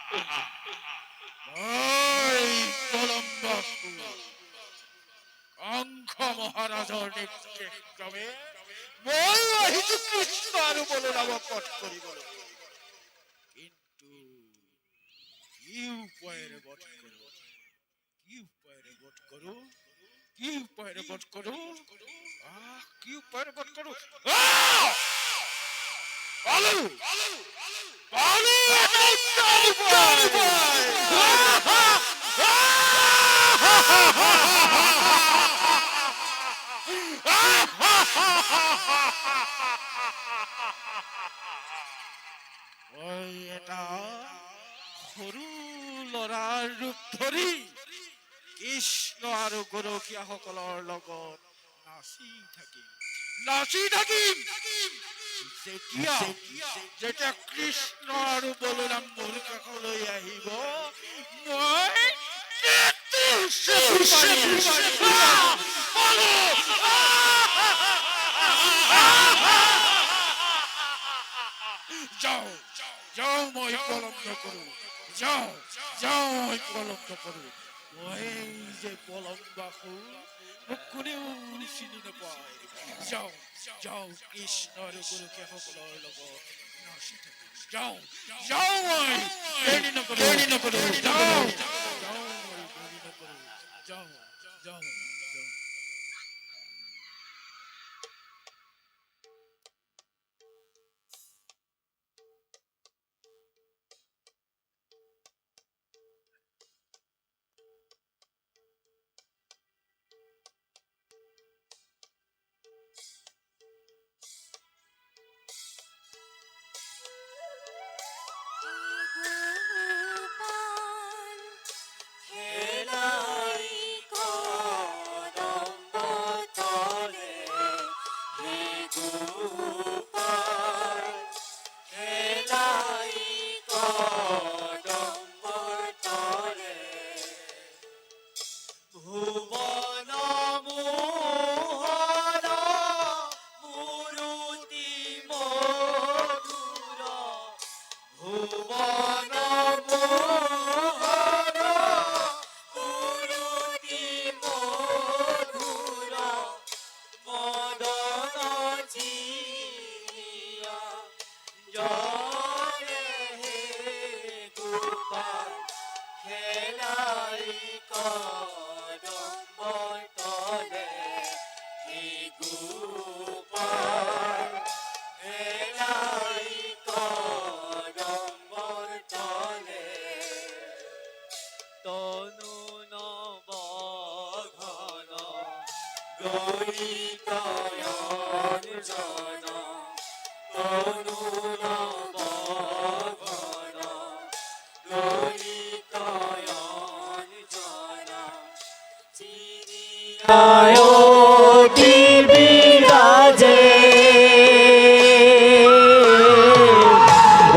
ওই কলম্বাসু কংস মহাৰাজৰ নিৰ্দেশক্ৰমে মই আহিছো কৃষ্ণ আৰু বলৰামক বধ কৰিবলৈ। কিন্তু কি উপায়েৰে বধ কৰো, কি উপায়েৰে বধ কৰো, কি উপায়েৰে বধ কৰো, কি উপায়েৰে বধ কৰো? পালো পালো এটা উত্তম উপায়। ওই এটা সৰু লৰাৰ ৰূপ ধৰি কৃষ্ণ আৰু গৰখীয়াসকলৰ লগত নাচি থাকিম। যেতিয়া কৃষ্ণ আৰু বলৰাম মোৰ কাষলৈ আহিব, মই যাও যাও মই পলম নকৰো, যাও যাও মই পলম নকৰো। মই যে পলম বাসু মোক কোনেও চিনি নাপায়। যাও যাও কৃষ্ণ আৰু গৰখীয়াসকলৰ লগত নাচি থাকিম। যাও যাও মই দেৰি নকৰো, যাও যাও মই দেৰি নকৰো, যাও যাও যাও।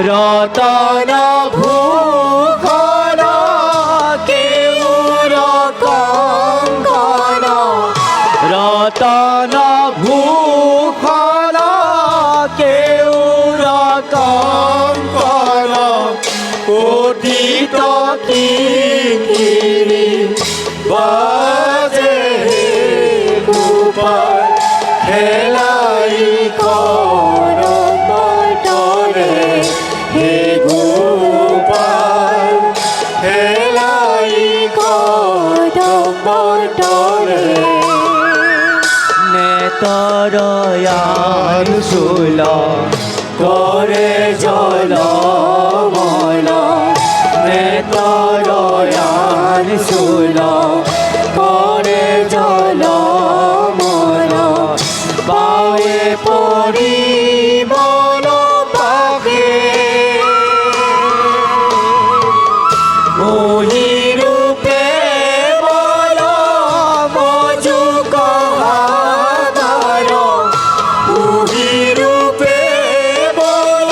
রতন ভূষণ কেউর কঙ্কণ, রতন ভূষণ কেউর কঙ্কণ, পতিত কিঙ্কিণী বাজে গোপাল খেলাই করমটরে। হে গোপাল খেলাই করমটরে। নেতরয়ান শূল করে জলমল, নেতরয়ান শূল করে জলমল, পায়ে পরিমল পাখে মহিরূপে বল মজু কহাবার, মহিরূপে বল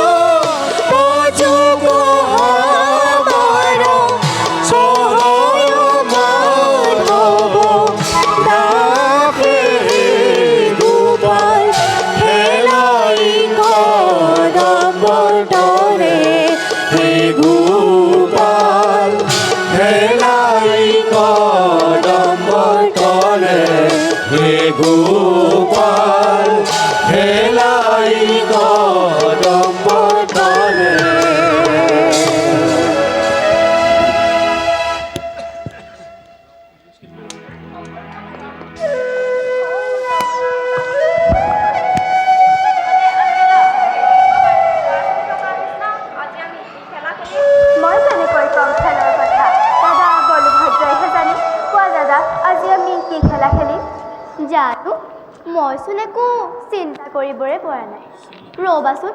জানো মইচোন একো চিন্তা কৰিবৰে পৰা নাই ৰ'বাচোন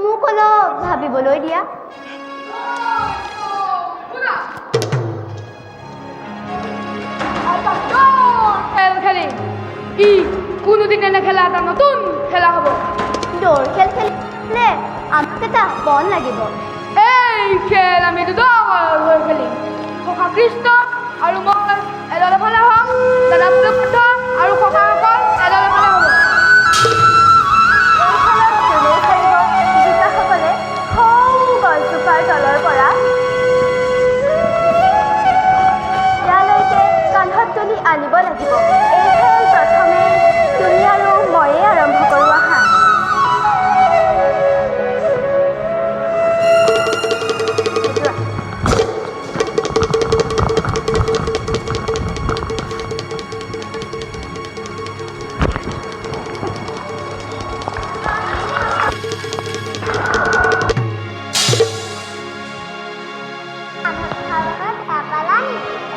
মোক অলপ ভাবিবলৈ দিয়া খেল খেলিম ই কোনোদিনে নেখেলা এটা নতুন খেলা হ'ব দৌৰ খেল খেলিলে আমাক এটা বল লাগিব এই খেল আমি দুটা হৈ খেলিম সখা কৃষ্ণ আৰু মই এডাল ফালে হ'ম দাদা পুত্ৰ আৰু সখাসকল এডাল ফালে হ'ব এই খেলত যোনে খেলিব জিকাসকলে সৌ গছজোপাৰ তলৰ পৰা ইয়ালৈকে কান্ধত তুলি আনিব লাগিব এই খেল প্ৰথমে তুমি আৰু ময়ে আৰম্ভ কৰোঁ আহা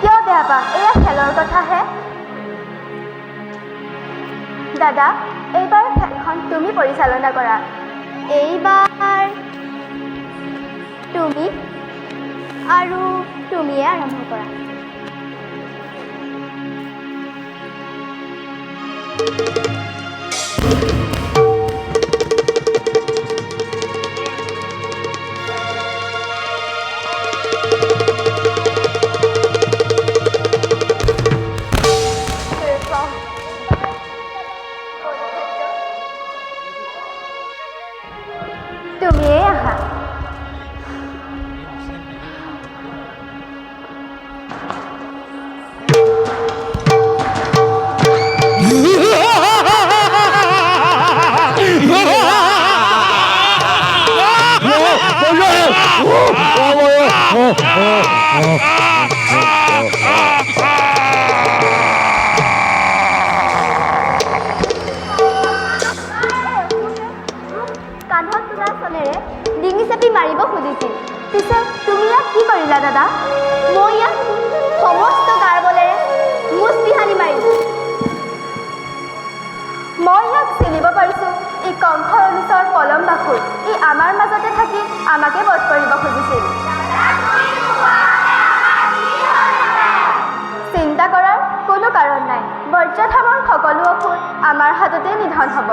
কিয় বেয়া পাম এয়া খেলৰ কথাহে দাদা এইবাৰ খেলখন তুমি পৰিচালনা কৰা এইবাৰ তুমি আৰু তুমিয়ে আৰম্ভ কৰা তুমিয়ে আহা কান্ধত তোলা চনেৰে ডিঙি চেপি মাৰিব খুজিছিল পিছে তুমি ইয়াক কি কৰিলা দাদা মই ইয়াক সমস্ত গাৰ বলেৰে মুষ্টি সানি মাৰিছোঁ মই ইয়াক চিনিব পাৰিছোঁ ই কংসৰ অনুচৰ পলম বাখুৰ ই আমাৰ মাজতে থাকি আমাকে বধ কৰিব খুজিছিল চিন্তা কৰাৰ কোনো কাৰণ নাই বজ্ৰধামৰ সকলো অসুৰ আমাৰ হাততে নিধন হ'ব